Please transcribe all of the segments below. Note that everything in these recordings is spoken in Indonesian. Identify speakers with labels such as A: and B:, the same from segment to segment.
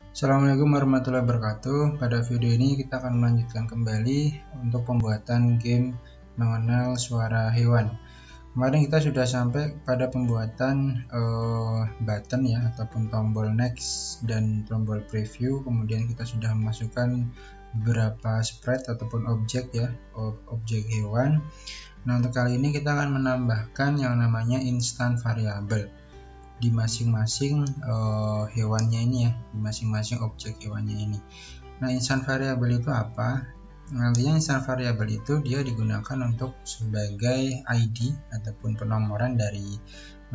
A: Assalamualaikum warahmatullahi wabarakatuh. Pada video ini kita akan melanjutkan kembali untuk pembuatan game mengenal suara hewan. Kemarin kita sudah sampai pada pembuatan button ya, ataupun tombol next dan tombol preview. Kemudian kita sudah memasukkan beberapa sprite ataupun objek ya, objek hewan. Nah, untuk kali ini kita akan menambahkan yang namanya instant variable di masing-masing hewannya ini ya, di masing-masing objek hewannya ini. Nah, instant variable itu apa? Nantinya instant variable itu dia digunakan untuk sebagai ID ataupun penomoran dari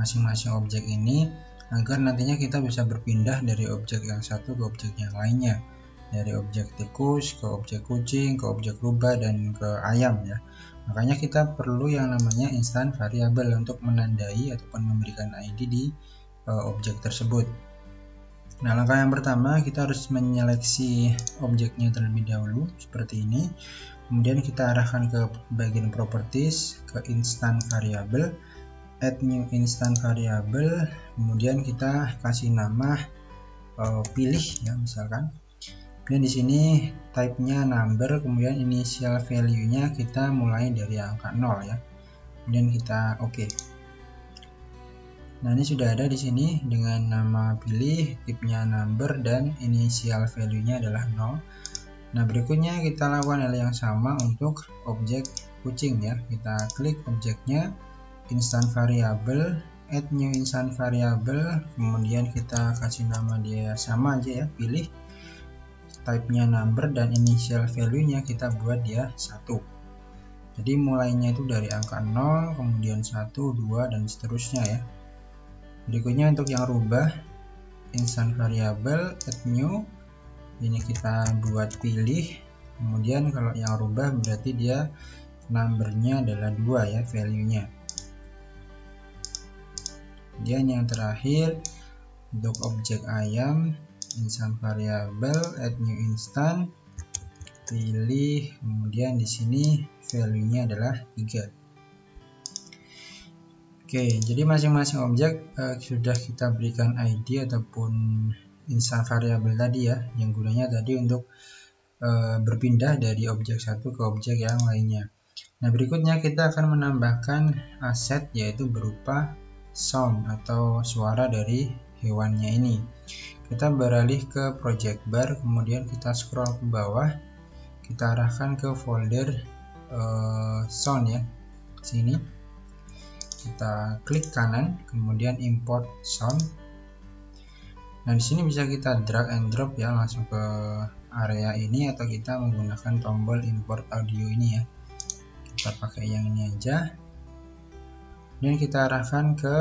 A: masing-masing objek ini, agar nantinya kita bisa berpindah dari objek yang satu ke objek yang lainnya, dari objek tikus ke objek kucing, ke objek rubah, dan ke ayam ya. Makanya kita perlu yang namanya instant variable untuk menandai ataupun memberikan ID di objek tersebut. Nah, langkah yang pertama kita harus menyeleksi objeknya terlebih dahulu seperti ini. Kemudian kita arahkan ke bagian properties, ke instant variable, add new instant variable. Kemudian kita kasih nama pilih ya, misalkan. Kemudian di sini type-nya number, kemudian initial value-nya kita mulai dari angka 0 ya. Kemudian kita oke. Nah, ini sudah ada di sini dengan nama pilih, tipenya number, dan initial value-nya adalah 0. Nah, berikutnya kita lakukan hal yang sama untuk objek kucing ya. Kita klik objeknya, instant variable, add new instant variable, kemudian kita kasih nama dia sama aja ya, pilih, type-nya number, dan initial value-nya kita buat dia 1. Jadi mulainya itu dari angka 0, kemudian 1, 2, dan seterusnya ya. Berikutnya untuk yang rubah, instant variable, add new, ini kita buat pilih. Kemudian kalau yang rubah berarti dia numbernya adalah 2 ya, value-nya. Kemudian yang terakhir untuk objek ayam, instant variable, add new instant, pilih, kemudian di sini value-nya adalah 3. Oke, jadi masing-masing objek sudah kita berikan ID ataupun instant variable tadi ya, yang gunanya tadi untuk berpindah dari objek satu ke objek yang lainnya. Nah, berikutnya kita akan menambahkan aset, yaitu berupa sound atau suara dari hewannya ini. Kita beralih ke project bar, kemudian kita scroll ke bawah, kita arahkan ke folder sound ya, sini. Kita klik kanan, kemudian import sound. Nah, di sini bisa kita drag and drop ya, langsung ke area ini, atau kita menggunakan tombol import audio ini ya. Kita pakai yang ini aja. Dan kita arahkan ke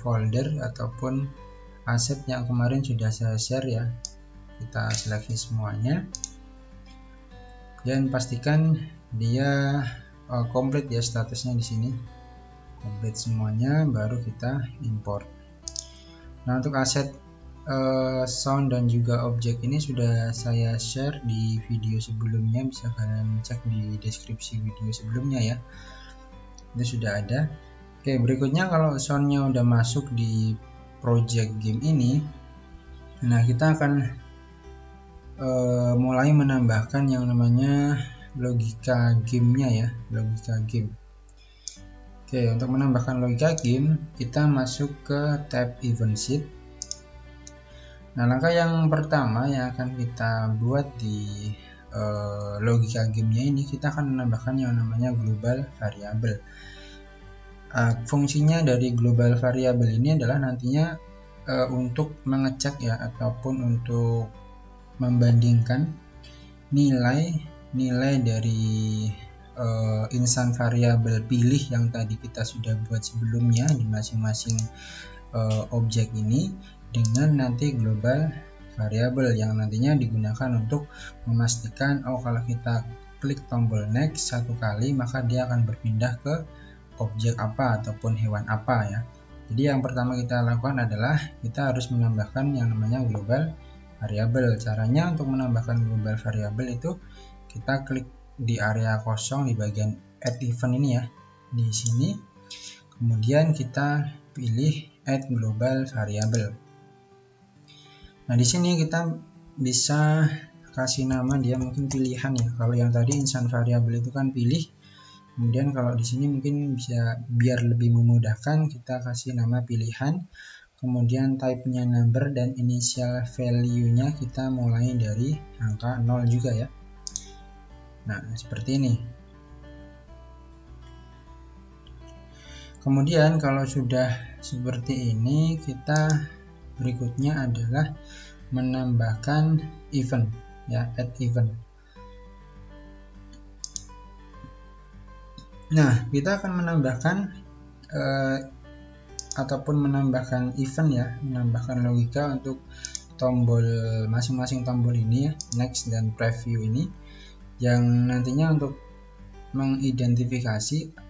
A: folder ataupun aset yang kemarin sudah saya share ya. Kita seleksi semuanya. Dan pastikan dia komplit ya statusnya di sini. Komplit semuanya, baru kita import. Nah, untuk aset sound dan juga objek ini sudah saya share di video sebelumnya, bisa kalian cek di deskripsi video sebelumnya ya, itu sudah ada. Oke, berikutnya kalau soundnya udah masuk di project game ini, nah kita akan mulai menambahkan yang namanya logika gamenya ya, logika game. Oke, untuk menambahkan logika game, kita masuk ke tab event sheet. Nah, langkah yang pertama yang akan kita buat di logika gamenya ini, kita akan menambahkan yang namanya global variable. Fungsinya dari global variable ini adalah nantinya untuk mengecek ya, ataupun untuk membandingkan nilai dari instant variable pilih yang tadi kita sudah buat sebelumnya di masing-masing objek ini, dengan nanti global variable yang nantinya digunakan untuk memastikan kalau kita klik tombol next satu kali, maka dia akan berpindah ke objek apa ataupun hewan apa ya. Jadi yang pertama kita lakukan adalah kita harus menambahkan yang namanya global variable. Caranya untuk menambahkan global variable itu kita klik di area kosong di bagian add event ini ya, di sini. Kemudian kita pilih add global variable. Nah, di sini kita bisa kasih nama dia mungkin pilihan ya. Kalau yang tadi insan variabel itu kan pilih. Kemudian kalau di sini mungkin bisa biar lebih memudahkan kita kasih nama pilihan. Kemudian type-nya number dan initial value-nya kita mulai dari angka 0 juga ya. Nah, seperti ini. Kemudian kalau sudah seperti ini, kita berikutnya adalah menambahkan event ya, add event. Nah, kita akan menambahkan ataupun menambahkan event ya, menambahkan logika untuk tombol masing-masing tombol ini ya, next dan preview ini, yang nantinya untuk mengidentifikasi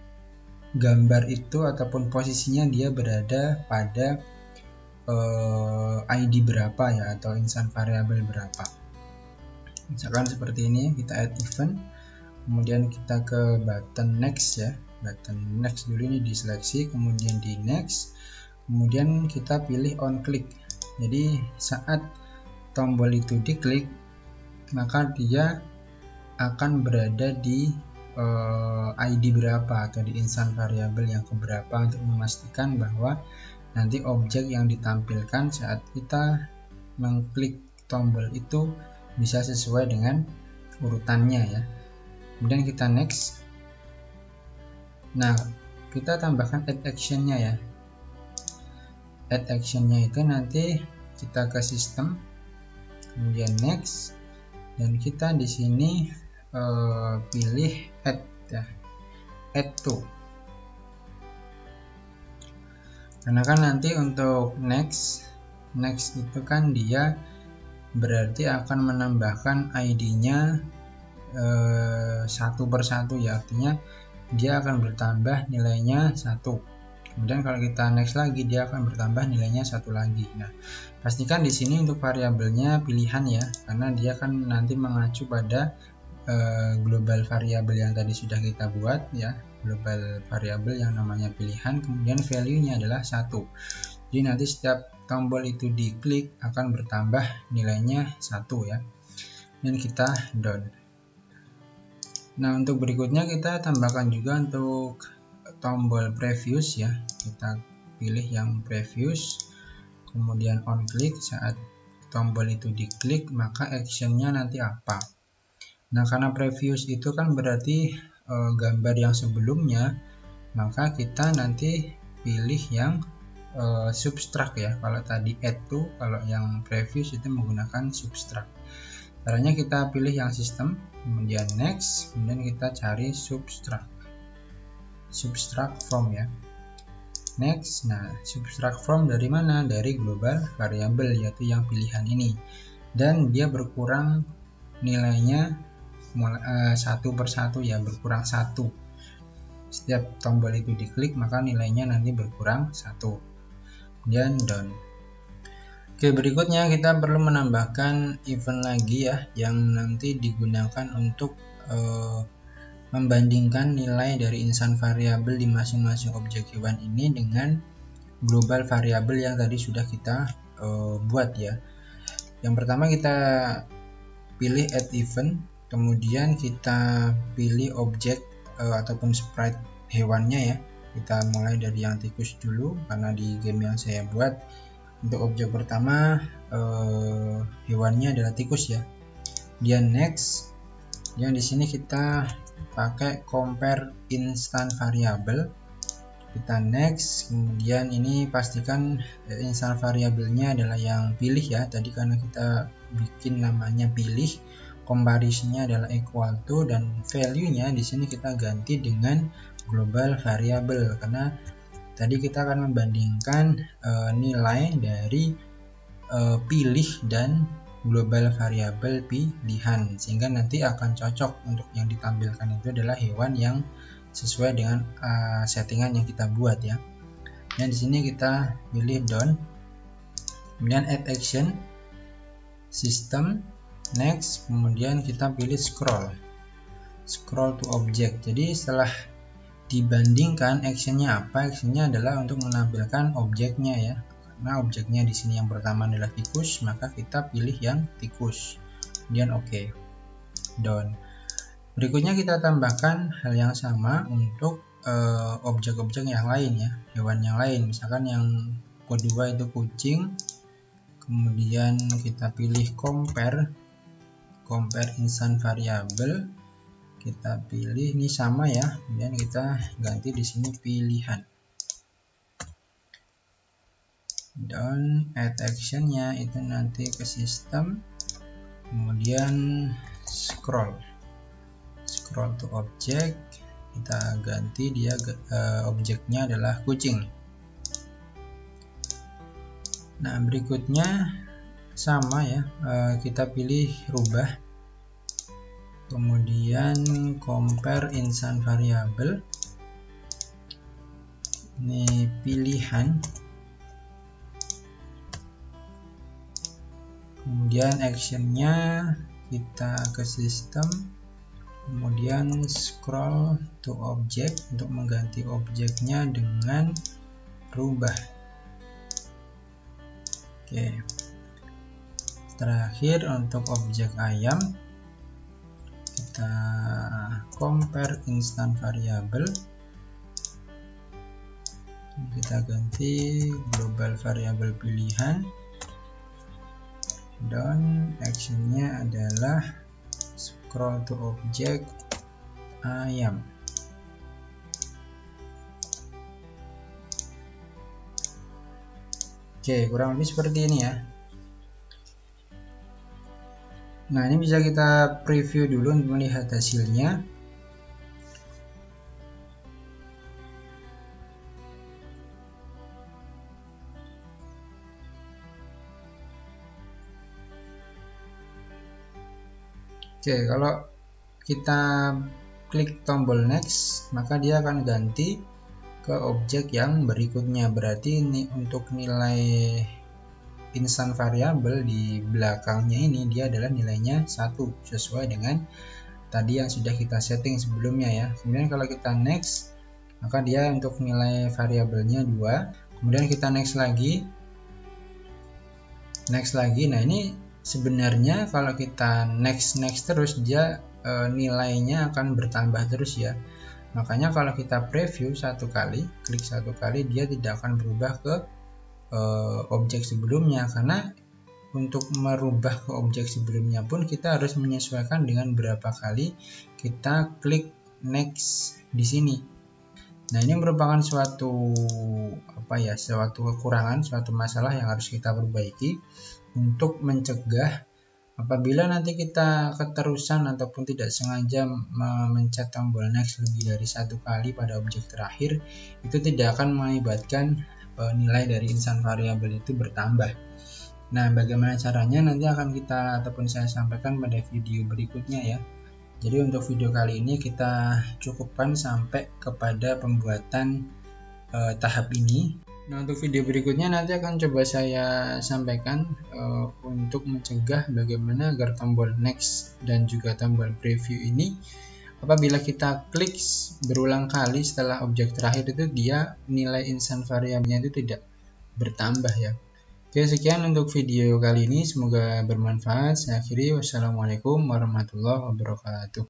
A: gambar itu ataupun posisinya dia berada pada ID berapa ya, atau insan variabel berapa. Misalkan seperti ini, kita add event, kemudian kita ke button next ya, button next dulu ini diseleksi, kemudian di next, kemudian kita pilih on click. Jadi saat tombol itu diklik, maka dia akan berada di ID berapa atau di insan variabel yang keberapa, untuk memastikan bahwa nanti objek yang ditampilkan saat kita mengklik tombol itu bisa sesuai dengan urutannya ya. Kemudian kita next. Nah, kita tambahkan add action-nya ya. Add action-nya itu nanti kita ke sistem, kemudian next, dan kita di sini pilih add ya, add to. Karena kan nanti untuk next itu kan dia berarti akan menambahkan ID-nya satu persatu ya, artinya dia akan bertambah nilainya 1. Kemudian kalau kita next lagi, dia akan bertambah nilainya 1 lagi. Nah, pastikan di sini untuk variabelnya pilihan ya, karena dia kan nanti mengacu pada global variabel yang tadi sudah kita buat ya, global variabel yang namanya pilihan, kemudian value-nya adalah 1. Jadi nanti setiap tombol itu diklik akan bertambah nilainya 1 ya. Dan kita done. Nah, untuk berikutnya kita tambahkan juga untuk tombol previous ya. Kita pilih yang previous, kemudian on click. Saat tombol itu diklik, maka actionnya nanti apa. Nah, karena previous itu kan berarti gambar yang sebelumnya, maka kita nanti pilih yang subtract ya. Kalau tadi add to, kalau yang previous itu menggunakan subtract. Caranya kita pilih yang sistem, kemudian next, kemudian kita cari subtract from ya. Next. Nah, subtract from dari mana? Dari global variable, yaitu yang pilihan ini, dan dia berkurang nilainya satu persatu ya, berkurang 1. Setiap tombol itu diklik, maka nilainya nanti berkurang 1. Kemudian done. Oke, berikutnya kita perlu menambahkan event lagi ya, yang nanti digunakan untuk membandingkan nilai dari insan variabel di masing-masing objek hewan ini dengan global variabel yang tadi sudah kita buat ya. Yang pertama kita pilih add event, kemudian kita pilih objek ataupun sprite hewannya ya. Kita mulai dari yang tikus dulu, karena di game yang saya buat untuk objek pertama hewannya adalah tikus ya. Kemudian next, yang di sini kita pakai compare instant variable. Kita next, kemudian ini pastikan instant variabelnya adalah yang pilih ya. Tadi karena kita bikin namanya pilih, comparisonnya adalah equal to, dan value-nya di sini kita ganti dengan global variable, karena tadi kita akan membandingkan nilai dari pilih dan global variable pilihan, sehingga nanti akan cocok untuk yang ditampilkan itu adalah hewan yang sesuai dengan settingan yang kita buat ya. Dan di sini kita pilih done, kemudian add action, system, next, kemudian kita pilih scroll to object. Jadi setelah dibandingkan, actionnya apa? Actionnya adalah untuk menampilkan objeknya ya. Karena objeknya di sini yang pertama adalah tikus, maka kita pilih yang tikus. Kemudian oke. Done. Berikutnya kita tambahkan hal yang sama untuk objek-objek yang lain ya, hewan yang lain. Misalkan yang kedua itu kucing. Kemudian kita pilih compare instant variable. Kita pilih ini sama ya, kemudian kita ganti di sini pilihan. Dan add actionnya itu nanti ke sistem, kemudian scroll to object, kita ganti dia objeknya adalah kucing. Nah berikutnya sama ya, kita pilih rubah, kemudian compare instant variable, ini pilihan, kemudian actionnya kita ke sistem, kemudian scroll to object untuk mengganti objeknya dengan rubah. Oke, terakhir untuk objek ayam kita compare instant variable, kita ganti global variable pilihan, dan actionnya adalah scroll to object ayam. Oke, kurang lebih seperti ini ya. Nah ini bisa kita preview dulu untuk melihat hasilnya. Oke, kalau kita klik tombol next, maka dia akan ganti ke objek yang berikutnya. Berarti ini untuk nilai instant variable di belakangnya ini dia adalah nilainya 1 sesuai dengan tadi yang sudah kita setting sebelumnya ya. Kemudian kalau kita next, maka dia untuk nilai variabelnya 2. Kemudian kita next lagi. Nah ini sebenarnya kalau kita next terus dia nilainya akan bertambah terus ya. Makanya kalau kita preview klik satu kali dia tidak akan berubah ke objek sebelumnya, karena untuk merubah ke objek sebelumnya pun kita harus menyesuaikan dengan berapa kali kita klik next di sini. Nah ini merupakan suatu kekurangan, suatu masalah yang harus kita perbaiki untuk mencegah apabila nanti kita keterusan ataupun tidak sengaja memencet tombol next lebih dari 1 kali pada objek terakhir, itu tidak akan mengakibatkan nilai dari instant variable itu bertambah. Nah bagaimana caranya nanti akan saya sampaikan pada video berikutnya ya. Jadi untuk video kali ini kita cukupkan sampai kepada pembuatan tahap ini. Nah untuk video berikutnya nanti akan coba saya sampaikan untuk mencegah bagaimana agar tombol next dan juga tombol preview ini apabila kita klik berulang kali setelah objek terakhir itu dia nilai instant variabelnya itu tidak bertambah ya. Oke, sekian untuk video kali ini, semoga bermanfaat. Saya akhiri, wassalamualaikum warahmatullahi wabarakatuh.